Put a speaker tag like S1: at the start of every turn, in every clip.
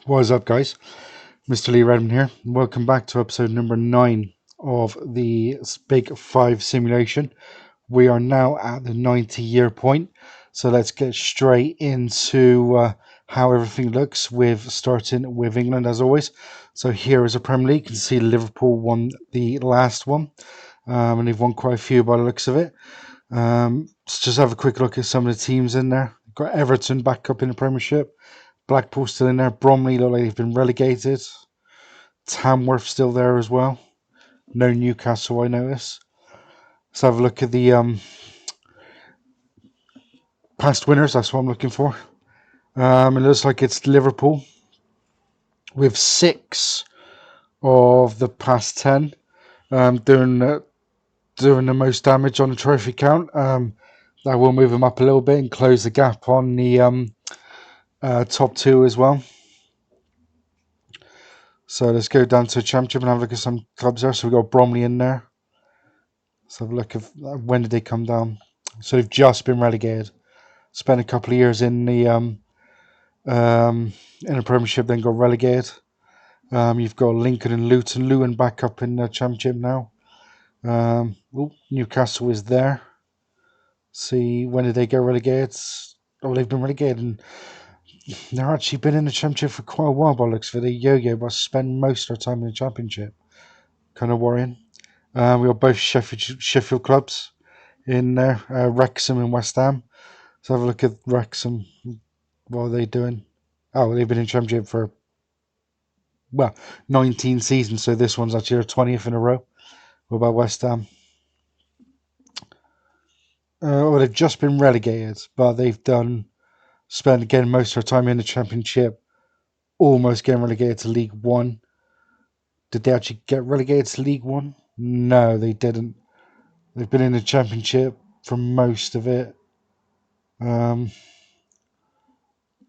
S1: What is up, guys? Mr. Lee Redmond here. Welcome back to episode number 9 of the Big 5 simulation. We are now at the 90-year point, so let's get straight into how everything looks, with starting with England as always. So here is a Premier League. You can see Liverpool won the last one, and they've won quite a few by the looks of it. Let's just have a quick look at some of the teams in there. Got Everton back up in the Premiership. Blackpool still in there. Bromley look like they've been relegated. Tamworth still there as well. No Newcastle, I notice. Let's have a look at the past winners. That's what I'm looking for. It looks like it's Liverpool with 6 of the past 10, doing the most damage on the trophy count. That will move them up a little bit and close the gap on the top 2 as well. So let's go down to the Championship and have a look at some clubs there. So we've got Bromley in there. Let's have a look at when did they come down. So they've just been relegated. Spent a couple of years in the Premiership, then got relegated. You've got Lincoln and Luton. Luton back up in the Championship now. Newcastle is there. See, when did they get relegated? Oh, they've been relegated, and they've actually been in the Championship for quite a while by looks for the yo-yo, but spend most of their time in the Championship. Kind of worrying. We got both Sheffield clubs in there, Wrexham and West Ham. Let's have a look at Wrexham. What are they doing? Oh, they've been in Championship for 19 seasons, so this one's actually their 20th in a row. What about West Ham? They've just been relegated, but they've spent again most of their time in the Championship, almost getting relegated to League One. Did they actually get relegated to League One? No, they didn't. They've been in the Championship for most of it.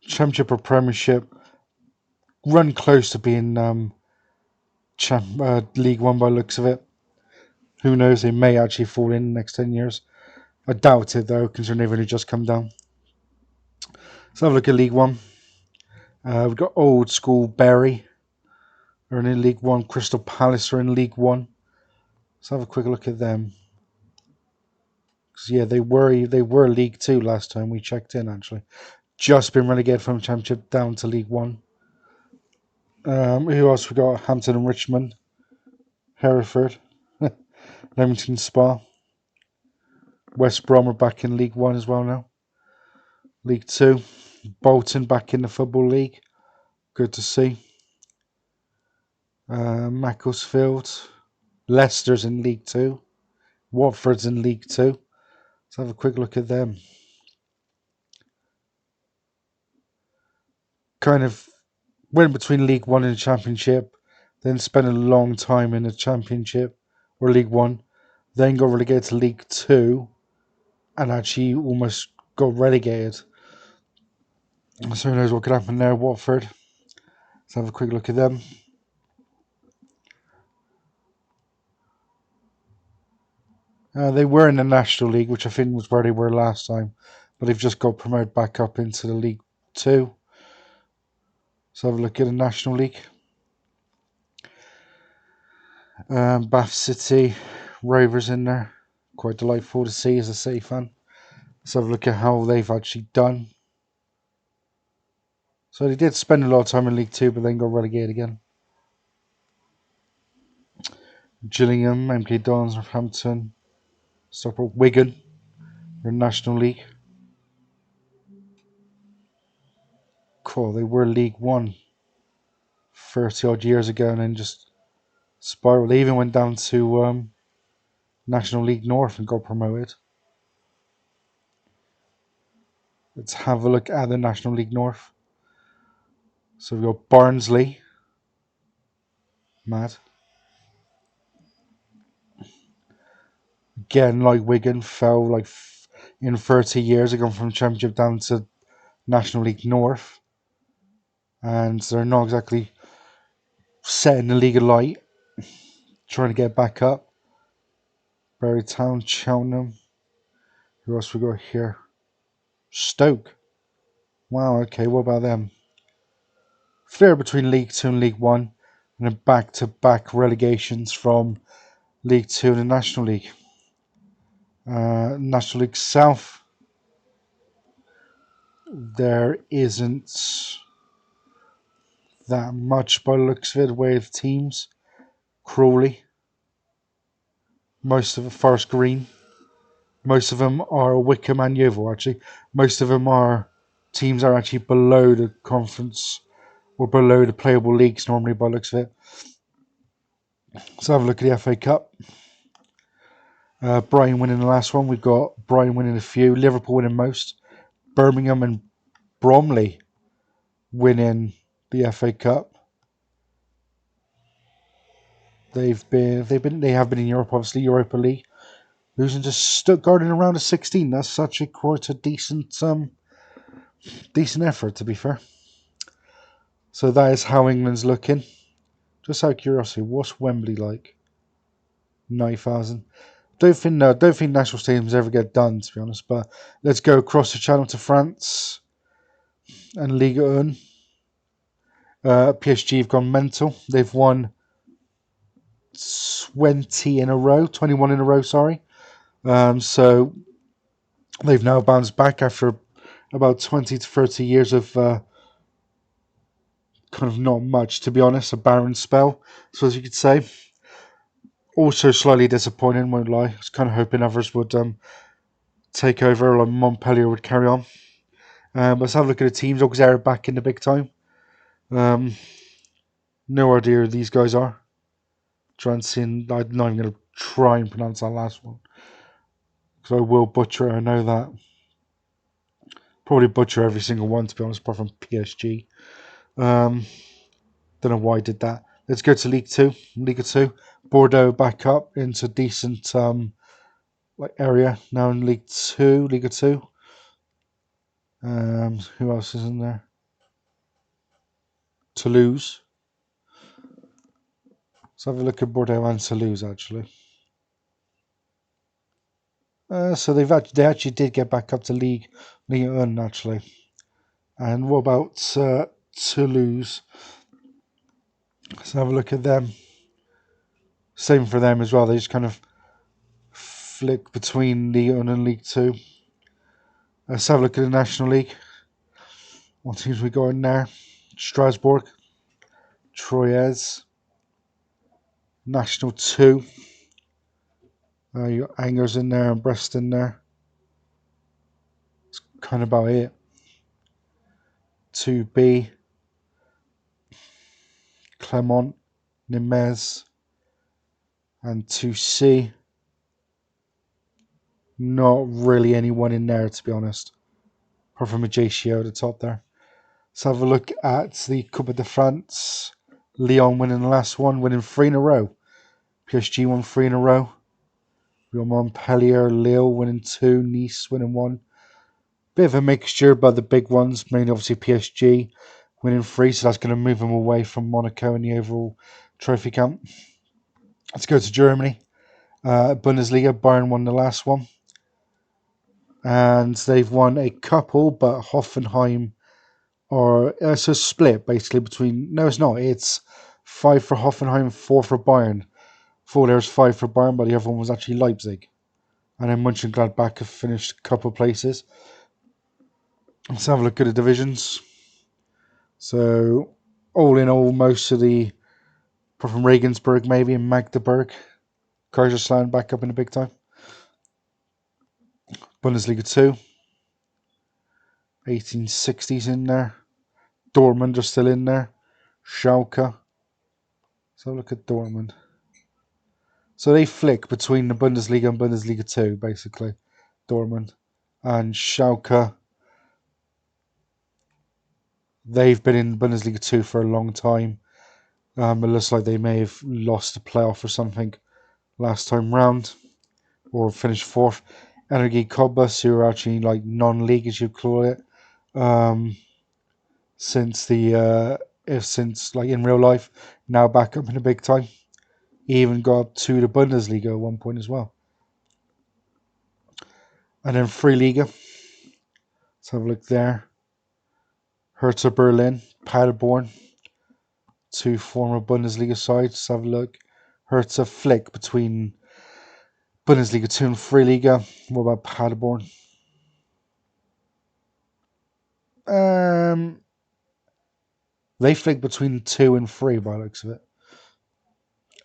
S1: Championship or Premiership, run close to being League One by looks of it. Who knows? They may actually fall in the next 10 years. I doubt it though, considering they've only just come down. Let's have a look at League One. We've got old school Bury are in League One. Crystal Palace are in League One. Let's have a quick look at them. Yeah, they were League Two last time we checked in. Actually, just been relegated from Championship down to League One. Who else we got? Hampton and Richmond, Hereford, Leamington Spa, West Brom are back in League One as well now. League Two, Bolton back in the Football League. Good to see. Macclesfield, Leicester's in League Two, Watford's in League Two. Let's have a quick look at them. Kind of went between League One and the Championship, then spent a long time in the Championship or League One, then got relegated to League Two, and actually almost got relegated. So who knows what could happen there, Watford. Let's have a quick look at them. They were in the National League, which I think was where they were last time, but they've just got promoted back up into the League Two. Let's have a look at the National League. Bath City, Rovers in there. Quite delightful to see as a City fan. Let's have a look at how they've actually done. So they did spend a lot of time in League Two, but then got relegated again. Gillingham, MK Dons, Northampton, Stockport, Wigan, in National League. Cool, they were League One 30 odd years ago and then just spiraled. They even went down to National League North and got promoted. Let's have a look at the National League North. So we've got Barnsley. Mad. Again, like Wigan, fell like in 30 years. They've gone from Championship down to National League North. And they're not exactly setting the league alight, trying to get back up. Bury Town, Cheltenham. Who else we got here? Stoke. Wow, okay, what about them? Flair between League Two and League One, and then back-to-back relegations from League Two and the National League. National League South, there isn't that much by the looks of it, way of teams. Crawley, most of it Forest Green. Most of them are Wickham and Yeovil, actually. Most of them are teams that are actually below the conference or below the playable leagues normally by the looks of it. So have a look at the FA Cup. Brighton winning the last one. We've got Brighton winning a few. Liverpool winning most. Birmingham and Bromley winning the FA Cup. They have been in Europe, obviously, Europa League. Losing to Stuttgart in a round of 16. That's such quite a decent effort, to be fair. So that is how England's looking. Just out of curiosity, what's Wembley like? 90,000. Don't think national stadiums ever get done, to be honest. But let's go across the channel to France and Ligue 1. PSG have gone mental. They've won 21 in a row, sorry. So they've now bounced back after about 20 to 30 years of kind of not much, to be honest, a barren spell, so as you could say. Also slightly disappointing, won't lie. I was kind of hoping others would take over, like Montpellier would carry on. Let's have a look at the teams. Auxerre back in the big time. No idea who these guys are. I'm not even going to try and pronounce that last one, because I will butcher it, I know that. Probably butcher every single one, to be honest, apart from PSG. Don't know why I did that. Let's go to League 2. Liga 2. Bordeaux back up into decent area now in Liga 2. Who else is in there? Toulouse. Let's have a look at Bordeaux and Toulouse, actually. So they actually did get back up to League 1, actually. And what about Toulouse? Let's have a look at them. Same for them as well. They just kind of flick between League 1 and League 2. Let's have a look at the National League. What teams we got in there? Strasbourg, Troyes, National 2. You got Angers in there and Brest in there. That's kind of about it. 2B, Clermont, Nîmes, and 2C. Not really anyone in there, to be honest, apart from Ajaccio at the top there. Let's have a look at the Coupe de France. Lyon winning the last one, winning 3 in a row. PSG won 3 in a row. We got Montpellier, Lille winning 2, Nice winning 1. Bit of a mixture, but the big ones, mainly obviously PSG winning 3, so that's going to move them away from Monaco in the overall trophy count. Let's go to Germany. Bundesliga, Bayern won the last one. And they've won a couple, but Hoffenheim it's a split basically between. No, it's not. It's 5 for Hoffenheim, 4 for Bayern. 4 there's 5 for Bayern, but the other one was actually Leipzig. And then Mönchengladbach have finished a couple places. Let's have a look at the divisions. So, all in all, most of the, apart from Regensburg maybe, and Magdeburg, Kaiserslautern back up in the big time. Bundesliga 2. 1860s in there. Dortmund are still in there. Schalke. So look at Dortmund. So they flick between the Bundesliga and Bundesliga 2, basically. Dortmund. And Schalke, they've been in Bundesliga 2 for a long time. It looks like they may have lost a playoff or something last time round, or finished 4th. Energie Cottbus, who are actually like non-league, as you call it, since like in real life, now back up in the big time. He even got up to the Bundesliga at one point as well. And then Free Liga. Let's have a look there. Hertha Berlin, Paderborn, two former Bundesliga sides. Let's have a look. Hertha flick between Bundesliga 2 and Freeliga. What about Paderborn? They flick between 2 and 3 by the looks of it.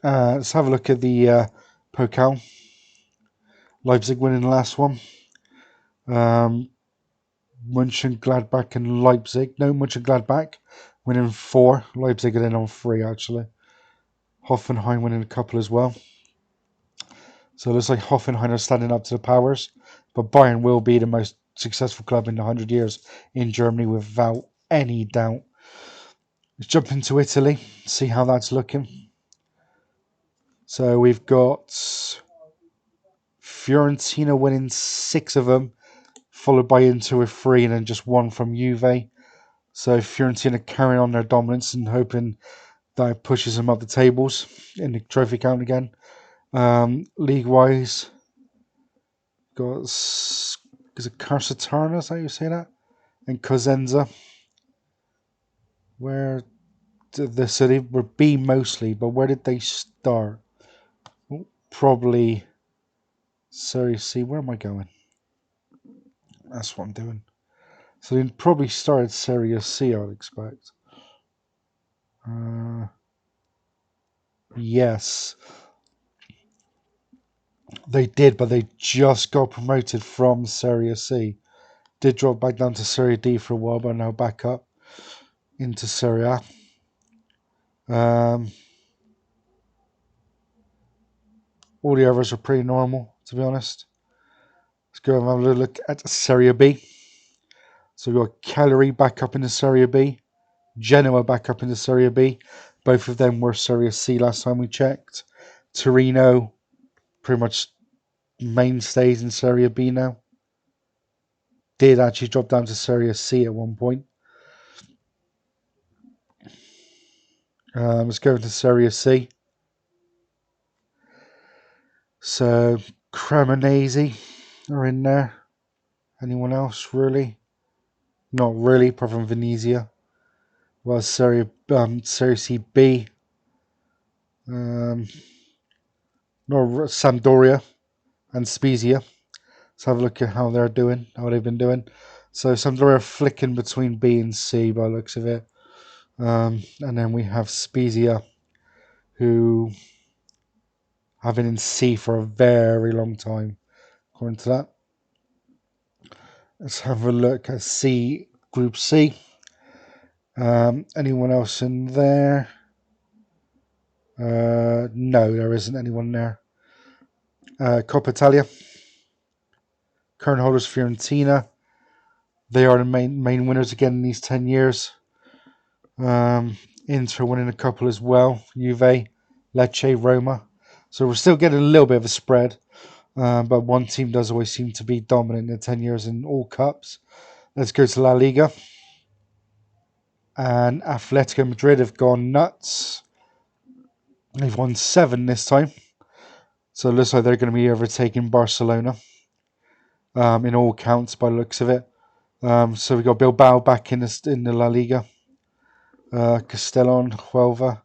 S1: Let's have a look at the Pokal. Leipzig winning the last one. Mönchengladbach and Leipzig. No, Mönchengladbach winning 4. Leipzig are in on 3 actually. Hoffenheim winning a couple as well. So it looks like Hoffenheim are standing up to the powers. But Bayern will be the most successful club in 100 years in Germany without any doubt. Let's jump into Italy, see how that's looking. So we've got Fiorentina winning 6 of them, followed by Inter with 3 and then just 1 from Juve. So Fiorentina carrying on their dominance and hoping that it pushes them up the tables in the trophy count again. League-wise, got, is it Casertana, is that how you say that? And Cosenza, where the city were B mostly, but where did they start? Probably Serie C. Where am I going? That's what I'm doing. So they probably started Serie C, I'd expect. Yes, they did, but they just got promoted from Serie C. Did drop back down to Serie D for a while, but now back up into Serie A. All the others are pretty normal, to be honest. Let's go and have a little look at Serie B. So we've got Cagliari back up into Serie B. Genoa back up into Serie B. Both of them were Serie C last time we checked. Torino, pretty much mainstays in Serie B now. Did actually drop down to Serie C at one point. Let's go into Serie C. So Cremonese are in there. Anyone else really? Not really, apart from Venezia. Well, Serie C B. No, Sampdoria and Spezia. Let's have a look at how they're doing, how they've been doing. So Sampdoria are flicking between B and C by the looks of it. And then we have Spezia, who have been in C for a very long time, according to that. Let's have a look at C, Group C. Anyone else in there? No, there isn't anyone there. Coppa Italia. Current holders Fiorentina. They are the main winners again in these 10 years. Inter winning a couple as well. Juve, Lecce, Roma. So we're still getting a little bit of a spread. But one team does always seem to be dominant in 10 years in all cups. Let's go to La Liga. And Atletico Madrid have gone nuts. They've won 7 this time. So it looks like they're going to be overtaking Barcelona in all counts by the looks of it. So we got Bilbao back in the La Liga. Castellon, Huelva.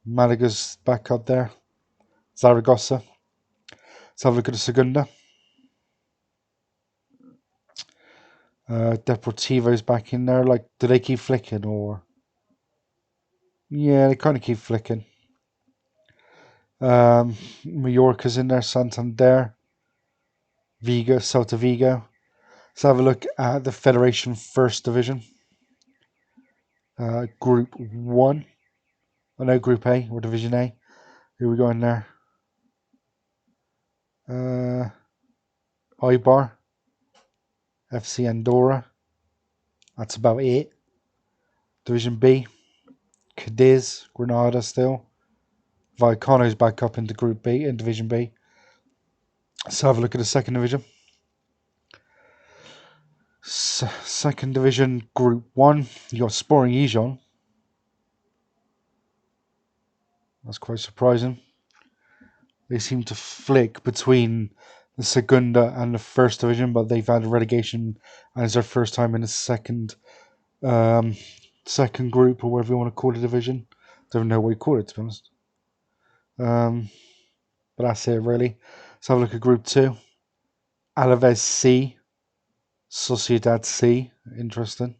S1: Malaga's back up there. Zaragoza. Let's have a look at the Segunda. Deportivo's back in there. Like, do they keep flicking or? Yeah, they kind of keep flicking. Mallorca's in there. Santander. Vigo, Celta Vigo. Let's have a look at the Federation First Division. Group 1. Oh no, Group A or Division A. Who we got in there? Eibar. FC Andorra. That's about it. Division B. Cadiz, Granada still. Vallecano's back up into Group B in Division B. Let's have a look at the second division. Second division, Group 1. You got Sporting Gijon. That's quite surprising. They seem to flick between the Segunda and the first division, but they've had relegation and it's their first time in the second second group, or whatever you want to call the division. Don't know what you call it, to be honest. But that's it, really. Let's have a look at Group 2. Alaves C, Sociedad C. Interesting.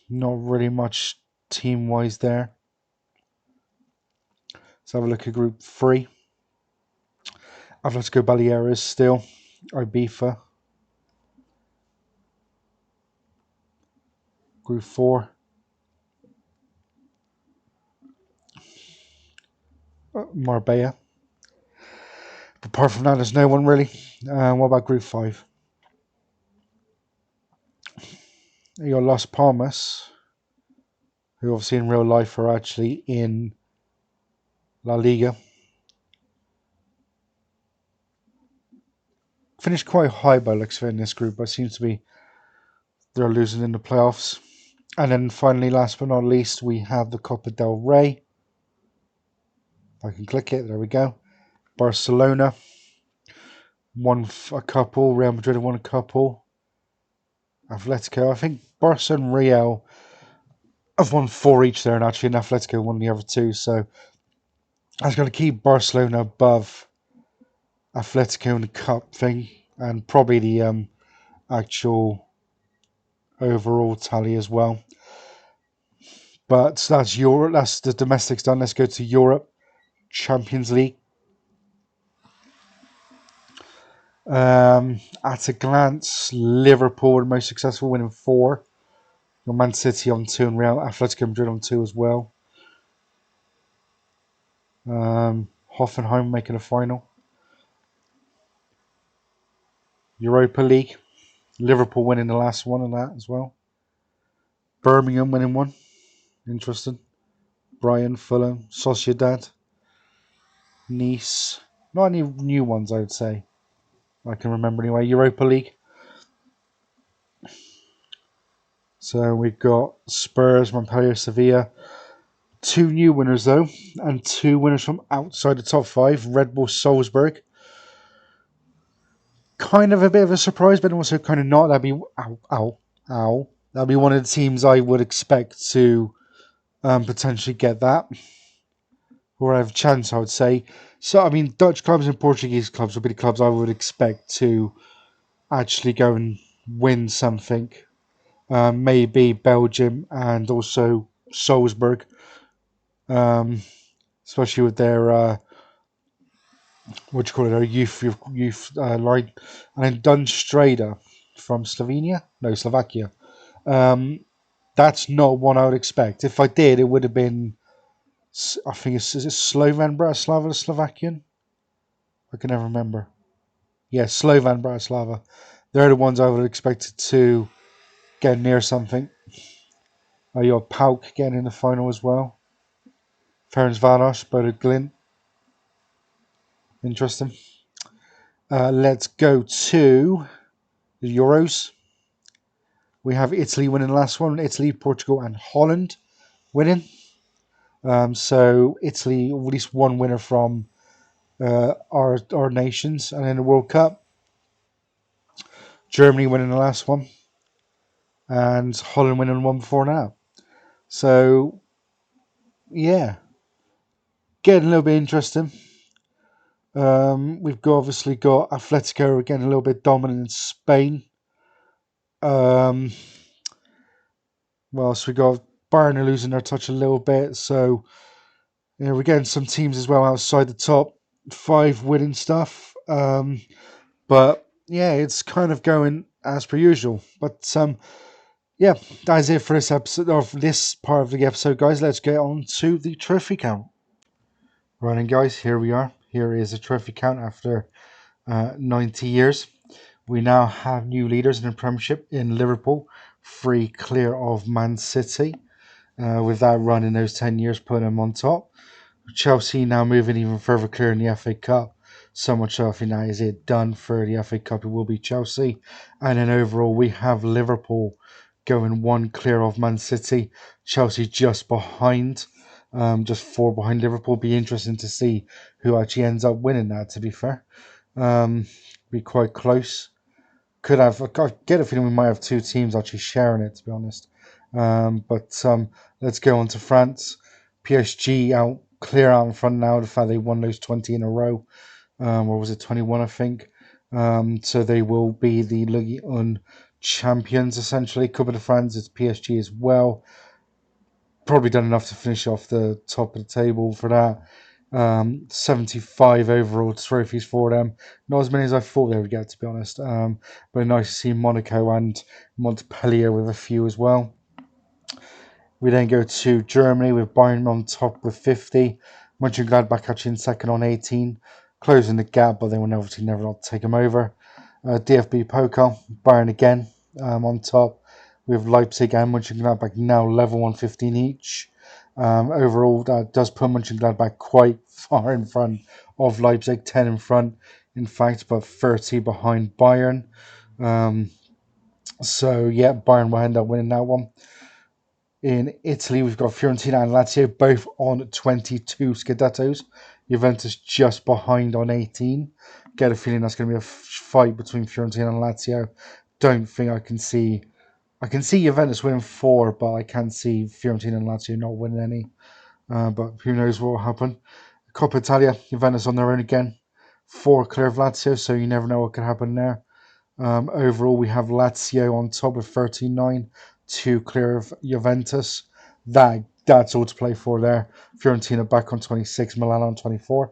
S1: Not really much team-wise there. Let's have a look at Group 3. Atletico Baleares still. Ibiza. Group 4. Marbella. But apart from that, there's no one really. What about Group 5? You got Las Palmas, who obviously in real life are actually in La Liga. Finished quite high by looks of it in this group, but seems to be they're losing in the playoffs. And then finally, last but not least, we have the Copa del Rey. If I can click it, there we go. Barcelona won a couple, Real Madrid won a couple. Atletico, I think Barca and Real have won 4 each there, and actually Atletico won the other 2. So I was going to keep Barcelona above Atletico in the cup thing, and probably the actual overall tally as well. But that's Europe. That's the domestics done. Let's go to Europe. Champions League. At a glance, Liverpool the most successful, winning 4. Man City on 2 and Real Atletico Madrid on 2 as well. Hoffenheim making a final. Europa League. Liverpool winning the last one of that as well. Birmingham winning 1. Interesting. Brighton, Fulham, Sociedad, Nice. Not any new ones, I would say. I can remember anyway. Europa League. So we've got Spurs, Montpellier, Sevilla. 2 new winners though, and 2 winners from outside the top 5. Red Bull Salzburg. Kind of a bit of a surprise, but also kind of not. That'd be That'd be one of the teams I would expect to potentially get that, or have a chance, I would say. So I mean, Dutch clubs and Portuguese clubs would be the clubs I would expect to actually go and win something. Maybe Belgium and also Salzburg, especially with their their youth line, and then Dunstrada from Slovakia. That's not one I would expect. If I did, it would have been, I think is it Slovan Bratislava, Slovakian? I can never remember. Yeah, Slovan Bratislava. They're the ones I would have expected to get near something. You got Pauk getting in the final as well. Ferencváros, Bodo Glimt. Interesting. Let's go to the Euros. We have Italy winning the last one. Italy, Portugal, and Holland winning. So Italy, at least one winner from our nations, and in the World Cup, Germany winning the last one, and Holland winning one before now. So yeah, getting a little bit interesting. We've obviously got Atletico again a little bit dominant in Spain. Well, so we got Bayern losing their touch a little bit. So yeah, we're getting some teams as well outside the top 5 winning stuff. But yeah, it's kind of going as per usual. But yeah, that's it for this episode of this part of the episode, guys. Let's get on to the trophy count. Right, and guys, here we are. Here is the trophy count after 90 years. We now have new leaders in the Premiership in Liverpool, 3 clear of Man City. With that run in those 10 years, putting them on top. Chelsea now moving even further clear in the FA Cup. So much so, I think that is it done for the FA Cup. It will be Chelsea. And then overall, we have Liverpool going 1 clear of Man City. Chelsea just behind, just 4 behind Liverpool. Be interesting to see who actually ends up winning that, to be fair. Be quite close. I get a feeling we might have 2 teams actually sharing it, to be honest. But let's go on to France. PSG out clear out in front now. The fact they won those 20 in a row, or was it 21? I think. So they will be the Ligue 1 champions essentially. Coupe de France is PSG as well. Probably done enough to finish off the top of the table for that. 75 overall trophies for them. Not as many as I thought they would get, to be honest. But nice to see Monaco and Montpellier with a few as well. We then go to Germany with Bayern on top with 50. Mönchengladbach actually in second on 18. Closing the gap, but they will obviously never not take them over. DFB Pokal, Bayern again on top with Leipzig and Mönchengladbach now level on 15 each. Overall, that does put Mönchengladbach quite far in front of Leipzig, 10 in front, in fact, but 30 behind Bayern. So, yeah, Bayern will end up winning that one. In Italy, we've got Fiorentina and Lazio both on 22 Scudettos. Juventus just behind on 18. Get a feeling that's going to be a fight between Fiorentina and Lazio. Don't think I can see Juventus winning 4, but I can see Fiorentina and Lazio not winning any. But who knows what will happen. Coppa Italia, Juventus on their own again. 4 clear of Lazio, so you never know what could happen there. Overall, we have Lazio on top with 39, 2 clear of Juventus. That's all to play for there. Fiorentina back on 26, Milan on 24.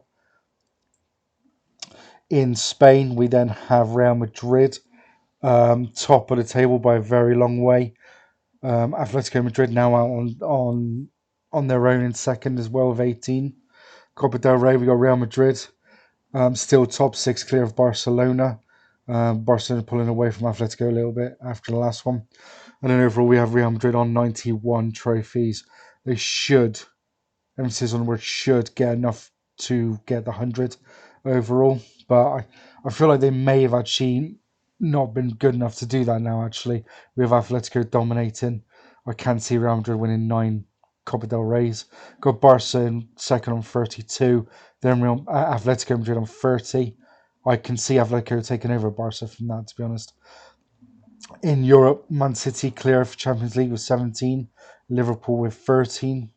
S1: In Spain, we then have Real Madrid, top of the table by a very long way. Atletico Madrid now out on their own in second as well with 18. Copa del Rey, we got Real Madrid, still top 6 clear of Barcelona. Barcelona pulling away from Atletico a little bit after the last one. And then overall, we have Real Madrid on 91 trophies. They should, emphasis on the word should, get enough to get the 100 overall. But I feel like they may have actually not been good enough to do that now, actually. We have Atletico dominating. I can see Real Madrid winning 9 Copa del Reys. Got Barca in second on 32. Then Atletico Madrid on 30. I can see Atletico taking over Barca from that, to be honest. In Europe, Man City clear for Champions League with 17. Liverpool with 13.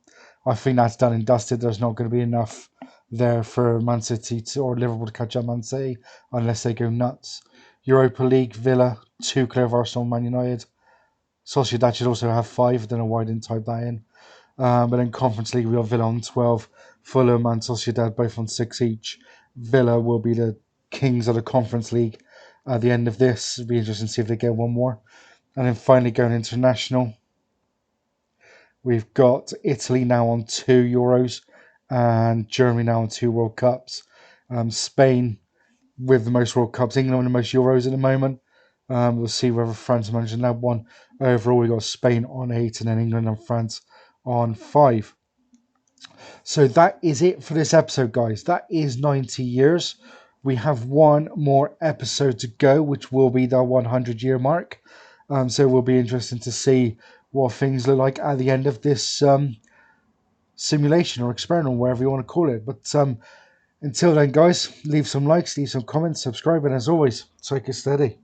S1: I think that's done and dusted. There's not going to be enough there for Man City or Liverpool to catch up Man City unless they go nuts. Europa League, Villa, 2 clear of Arsenal and Man United. Sociedad should also have 5. I don't know why I didn't type that in. But then Conference League, we got Villa on 12. Fulham and Sociedad both on 6 each. Villa will be the kings of the Conference League at the end of this. It'll be interesting to see if they get one more. And then finally going international, we've got Italy now on 2 Euros and Germany now on 2 World Cups. Spain with the most World Cups, England with the most Euros at the moment. We'll see whether France manages that one. Overall, we've got Spain on 8 and then England and France on 5. So that is it for this episode, guys. That is 90 years. We have one more episode to go, which will be the 100-year mark. So it will be interesting to see what things look like at the end of this simulation or experiment, whatever you want to call it. But until then, guys, leave some likes, leave some comments, subscribe, and as always, take it steady.